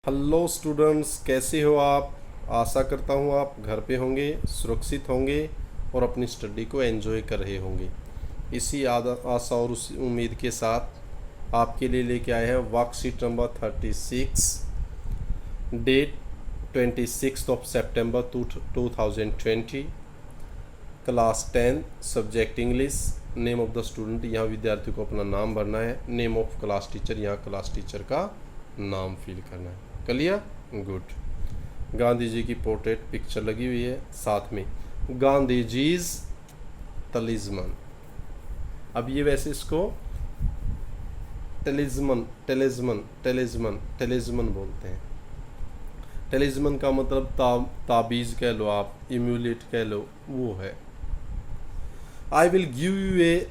Hello students, कैसे हो आप। आशा करता हूँ आप घर पे होंगे, सुरक्षित होंगे और अपनी स्टडी को एंजॉय कर रहे होंगे। इसी आशा और उस उम्मीद के साथ आपके लिए लेके आए हैं वर्कशीट नंबर 36, डेट 26 ऑफ सितंबर 2020, class 10, subject English. Name of the student, यहाँ विद्यार्थी को अपना नाम भरना है। नेम ऑफ क्लास टीचर, यहाँ क्लास टीचर का नाम फिल करना है। Clear, good. गांधी जी की पोर्ट्रेट पिक्चर लगी हुई है, साथ में गांधी जीज तलिस्मन। अब ये वैसे इसको टेलिज्मन बोलते हैं। टेलिज्मन का मतलब ताबीज़ कह लो, आप इम्यूलेट कह लो, वो है। I will give you a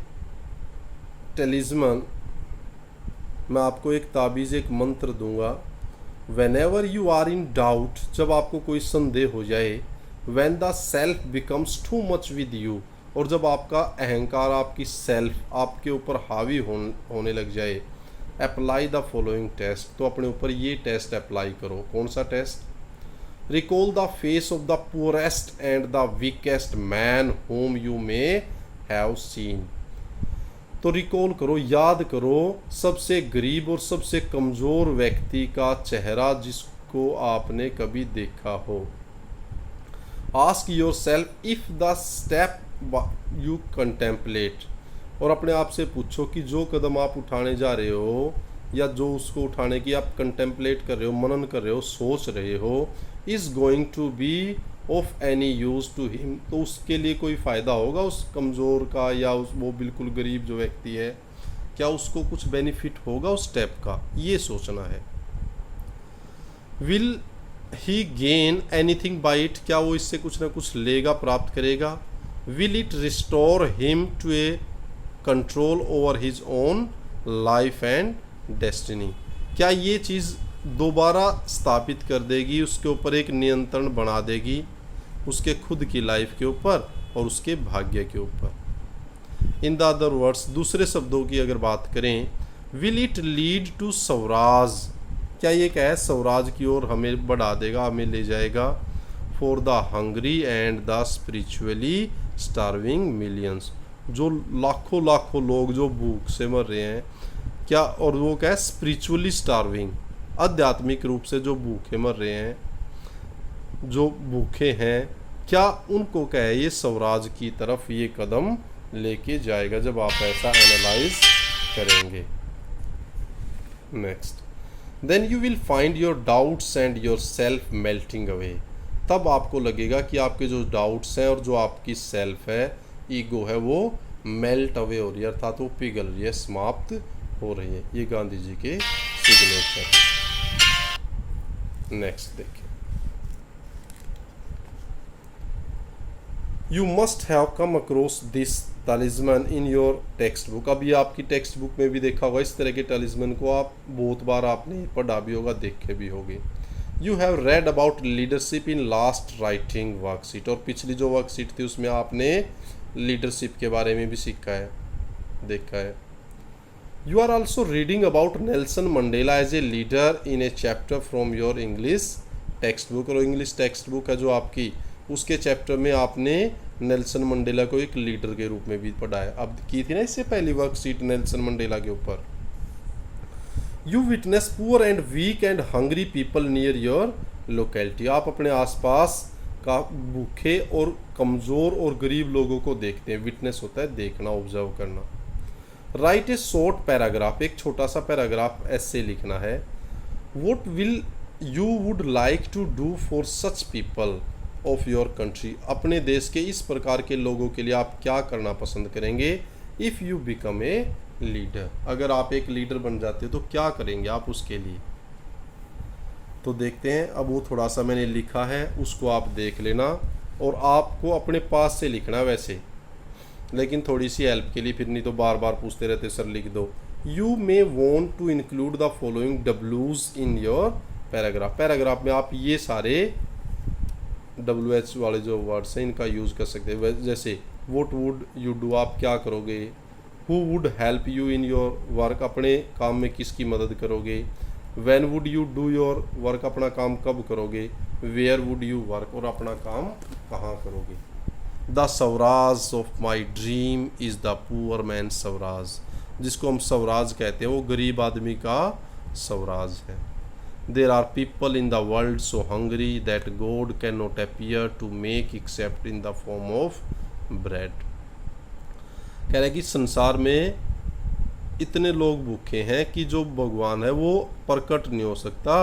talisman, मैं आपको एक ताबीज़, एक मंत्र दूंगा। Whenever you are in doubt, जब आपको कोई संदेह हो जाए। When the self becomes too much with you, और जब आपका अहंकार, आपकी सेल्फ आपके ऊपर हावी होने लग जाए। अप्लाई द फॉलोइंग टेस्ट, तो अपने ऊपर ये टेस्ट अप्लाई करो। कौन सा test? Recall the face of the poorest and the weakest man whom you may have seen. तो रिकॉल करो, याद करो सबसे गरीब और सबसे कमज़ोर व्यक्ति का चेहरा जिसको आपने कभी देखा हो। Ask your self if the step you contemplate, और अपने आप से पूछो कि जो कदम आप उठाने जा रहे हो या जो उसको उठाने की आप कंटेम्पलेट कर रहे हो, मनन कर रहे हो, सोच रहे हो, is going to be of any use to him, तो उसके लिए कोई फ़ायदा होगा उस कमज़ोर का, या उस वो बिल्कुल गरीब जो व्यक्ति है, क्या उसको कुछ बेनिफिट होगा उस स्टेप का, ये सोचना है। Will he gain anything by it, क्या वो इससे कुछ ना कुछ लेगा, प्राप्त करेगा। Will it restore him to a control over his own life and destiny, क्या ये चीज़ दोबारा स्थापित कर देगी, उसके ऊपर एक नियंत्रण बना देगी, उसके खुद की लाइफ के ऊपर और उसके भाग्य के ऊपर। इन द अदर वर्ड्स, दूसरे शब्दों की अगर बात करें, will it lead to swaraj, क्या ये क्या है, स्वराज की ओर हमें बढ़ा देगा, हमें ले जाएगा। For the hungry and the spiritually starving millions, जो लाखों लाखों लोग जो भूख से मर रहे हैं, क्या, और वो क्या है, स्पिरिचुअली स्टार्विंग, आध्यात्मिक रूप से जो भूखे मर रहे हैं, जो भूखे हैं, क्या उनको क्या है, ये स्वराज की तरफ ये कदम लेके जाएगा जब आप ऐसा एनालाइज करेंगे। Next, then you will find your doubts and your self melting away, तब आपको लगेगा कि आपके जो डाउट्स हैं और जो आपकी सेल्फ है, ईगो है, वो मेल्ट अवे हो रही है, अर्थात वो पिघल रही है, समाप्त हो रही है। ये गांधी जी के सिग्नेचर। नेक्स्ट देखिए, you must have come across this talisman in your text book ये आपकी टेक्स्ट बुक में भी देखा होगा, इस तरह के टलिस्मन को आप बहुत बार आपने पढ़ा भी होगा, देखे भी होंगे। You have read about leadership in last writing worksheet, और पिछली जो वर्कशीट थी उसमें आपने लीडरशिप के बारे में भी सीखा है, देखा है। You are also reading about Nelson Mandela as a leader in a chapter from your English text book, और इंग्लिश टेक्स्ट बुक है जो आपकी, उसके चैप्टर में आपने नेल्सन मंडेला को एक लीडर के रूप में भी पढ़ा है। अब की थी ना इससे पहली वर्कशीट नेल्सन मंडेला के ऊपर। You witness poor and weak and hungry people near your locality, आप अपने आसपास का भूखे और कमज़ोर और गरीब लोगों को देखते हैं। विटनेस होता है देखना, ऑब्जर्व करना। राइट ए शॉर्ट पैराग्राफ, एक छोटा सा पैराग्राफ ऐसे लिखना है। What will you would like to do for such people of your country, अपने देश के इस प्रकार के लोगों के लिए आप क्या करना पसंद करेंगे। If you become a leader, अगर आप एक लीडर बन जाते हो तो क्या करेंगे आप उसके लिए। तो देखते हैं, अब वो थोड़ा सा मैंने लिखा है, उसको आप देख लेना, और आपको अपने पास से लिखना वैसे, लेकिन थोड़ी सी हेल्प के लिए, फिर नहीं तो बार बार पूछते रहते सर लिख दो। You may want to include the following डब्ल्यूज इन योर पैराग्राफ, पैराग्राफ में आप ये सारे WH वाले जो वर्ड्स हैं इनका यूज़ कर सकते हैं। जैसे वोट वुड यू डू, आप क्या करोगे। Who would help you in your work, अपने काम में किसकी मदद करोगे। When would you do your work, अपना काम कब करोगे, वेयर वुड यू वर्क, और अपना काम कहाँ करोगे। The Swaraj of my dream is the poor man Swaraj, जिसको हम स्वराज कहते हैं वो गरीब आदमी का स्वराज है। There are people in the world so hungry that God can not appear to make except in the form of bread. कह रहे कि संसार में इतने लोग भूखे हैं कि जो भगवान है वो प्रकट नहीं हो सकता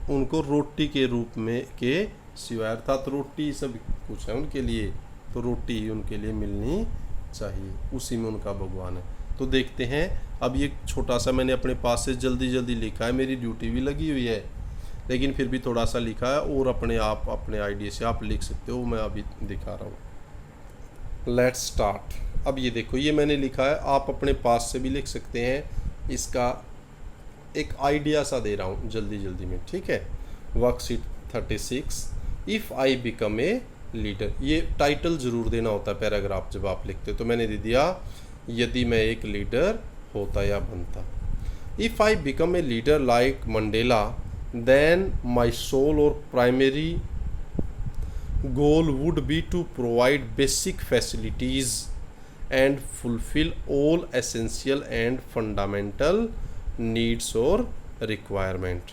उनको रोटी के रूप में के सिवाय, अर्थात रोटी सब कुछ है उनके लिए, तो रोटी ही उनके लिए मिलनी चाहिए, उसी में उनका भगवान है। तो देखते हैं, अब ये छोटा सा मैंने अपने पास से जल्दी जल्दी लिखा है, मेरी ड्यूटी भी लगी हुई है, लेकिन फिर भी थोड़ा सा लिखा है, और अपने आप अपने आइडिया से आप लिख सकते हो, मैं अभी दिखा रहा हूँ। Let's start. अब ये देखो, ये मैंने लिखा है, आप अपने पास से भी लिख सकते हैं। इसका एक आइडिया सा दे रहा हूँ जल्दी जल्दी में, ठीक है। Worksheet 36, if I become a leader, ये टाइटल ज़रूर देना होता है पैराग्राफ जब आप लिखते हो, तो मैंने दे दिया यदि मैं एक लीडर होता या बनता। If I become a leader like Mandela then my sole और primary goal would be to provide basic facilities and fulfil all essential and fundamental needs और requirement.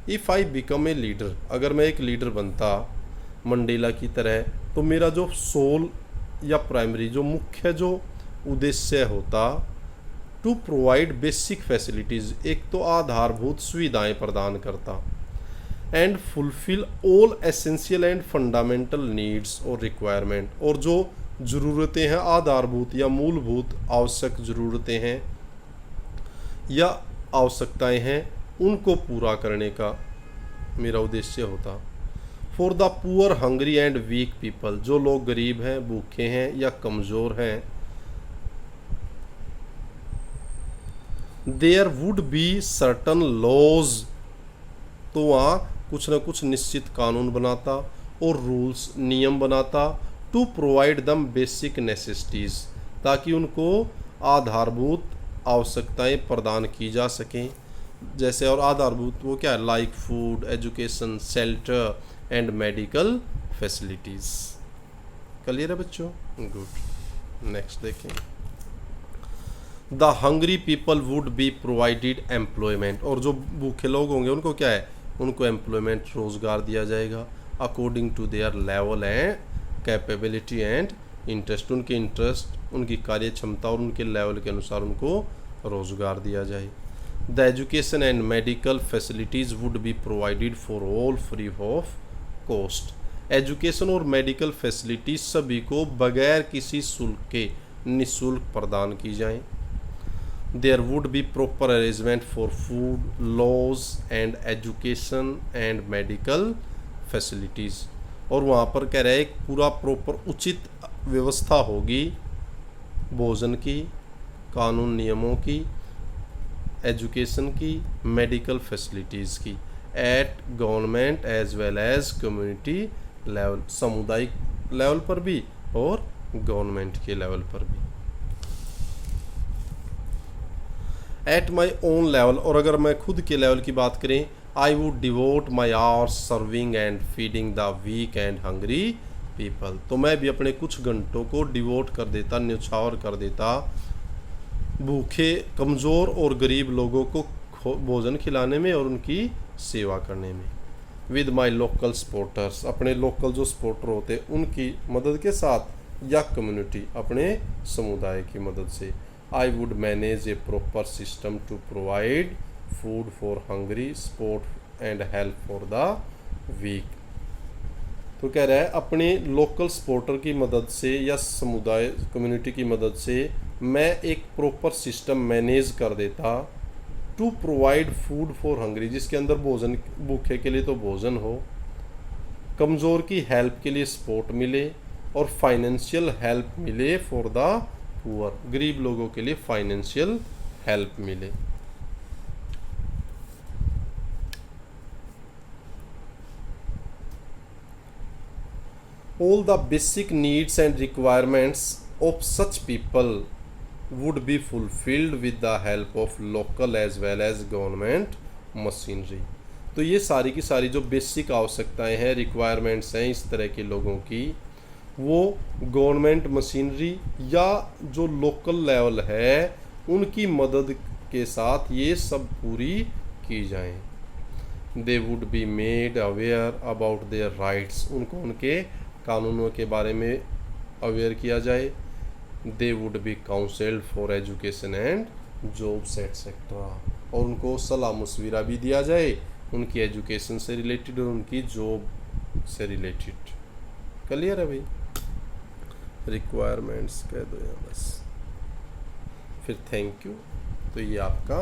If I become a leader, अगर मैं एक leader बनता Mandela की तरह, तो मेरा जो सोल या प्राइमरी जो मुख्य जो उद्देश्य होता टू प्रोवाइड बेसिक फैसिलिटीज़, एक तो आधारभूत सुविधाएं प्रदान करता, and fulfil all essential and fundamental needs और रिक्वायरमेंट, और जो ज़रूरतें हैं आधारभूत या मूलभूत आवश्यक ज़रूरतें हैं या आवश्यकताएं हैं उनको पूरा करने का मेरा उद्देश्य होता। For the poor hungry and weak people, जो लोग गरीब हैं, भूखे हैं या कमज़ोर हैं, there would be certain laws, तो वहाँ कुछ न कुछ निश्चित कानून बनाता और रूल्स नियम बनाता, टू प्रोवाइड दम बेसिक नेसेसिटीज़, ताकि उनको आधारभूत आवश्यकताएं प्रदान की जा सकें। जैसे, और आधारभूत वो क्या है, like food, education, shelter and medical facilities. Clear है बच्चों? गुड। नेक्स्ट देखें। The hungry people would be provided employment, और जो भूखे लोग होंगे उनको क्या है, उनको एम्प्लॉयमेंट, रोज़गार दिया जाएगा, according to their level and capability and interest, उनके इंटरेस्ट, उनकी कार्य क्षमता और उनके लेवल के अनुसार उनको रोज़गार दिया जाए। The education and medical facilities would be provided for all free of cost, education और मेडिकल फैसिलिटीज़ सभी को बगैर किसी शुल्क के निःशुल्क प्रदान की जाएं। There would be proper arrangement for food, laws and education and medical facilities, और वहाँ पर कह रहे हैं एक पूरा प्रॉपर उचित व्यवस्था होगी भोजन की, कानून नियमों की, एजुकेशन की, मेडिकल फैसिलिटीज़ की, at government as well as community level, सामुदायिक लेवल पर भी और गवर्नमेंट के लेवल पर भी। एट माई ओन लेवल, और अगर मैं खुद के लेवल की बात करें, I would devote my hours serving and feeding the weak and hungry people, तो मैं भी अपने कुछ घंटों को डिवोट कर देता, न्यौछावर कर देता भूखे, कमज़ोर और गरीब लोगों को भोजन खिलाने में और उनकी सेवा करने में। विद माई लोकल सपोर्टर्स, अपने लोकल जो सपोर्टर होते उनकी मदद के साथ, या कम्युनिटी, अपने समुदाय की मदद से। I would manage a proper system to provide food for hungry, support and help for the weak. तो कह रहा है अपने लोकल सपोर्टर की मदद से या समुदाय कम्युनिटी की मदद से मैं एक प्रॉपर सिस्टम मैनेज कर देता, to provide food for hungry, जिसके अंदर भोजन, भूखे के लिए तो भोजन हो, कमज़ोर की हेल्प के लिए सपोर्ट मिले, और फाइनेंशियल हेल्प मिले फॉर द पुअर, गरीब लोगों के लिए फाइनेंशियल हेल्प मिले। All the basic needs and requirements of such people would be fulfilled with the help of local as well as government machinery। तो ये सारी की सारी जो बेसिक आवश्यकताएं हैं, रिक्वायरमेंट्स हैं इस तरह के लोगों की, वो गवर्नमेंट मशीनरी या जो लोकल लेवल है उनकी मदद के साथ ये सब पूरी की जाएं। They would be made aware about their rights, उनको उनके कानूनों के बारे में अवेयर किया जाए। They would be counselled for education and jobs etcetera, और उनको सलाह मशविरा भी दिया जाए उनकी एजुकेशन से रिलेटेड और उनकी जॉब से रिलेटेड। क्लियर है भाई? रिक्वायरमेंट्स कह दो यहाँ बस, फिर थैंक यू। तो ये आपका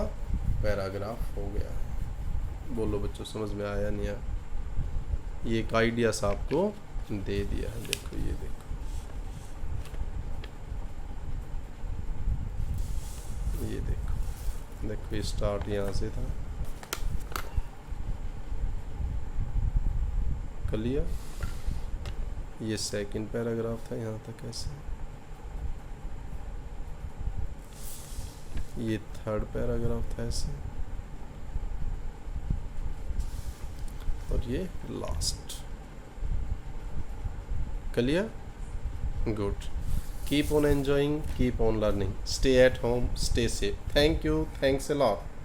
पैराग्राफ हो गया है। बोलो बच्चों, समझ में आया नहीं आया? ये एक आइडिया सा आपको दे दिया है। देखो ये देखो, ये देखो, देखो ये स्टार्ट यहाँ से था। क्लियर? ये सेकंड पैराग्राफ था यहाँ तक ऐसे, ये थर्ड पैराग्राफ था ऐसे, और ये last. Clear? Good. Keep on enjoying, keep on learning. Stay at home, stay safe. Thank you. Thanks a lot.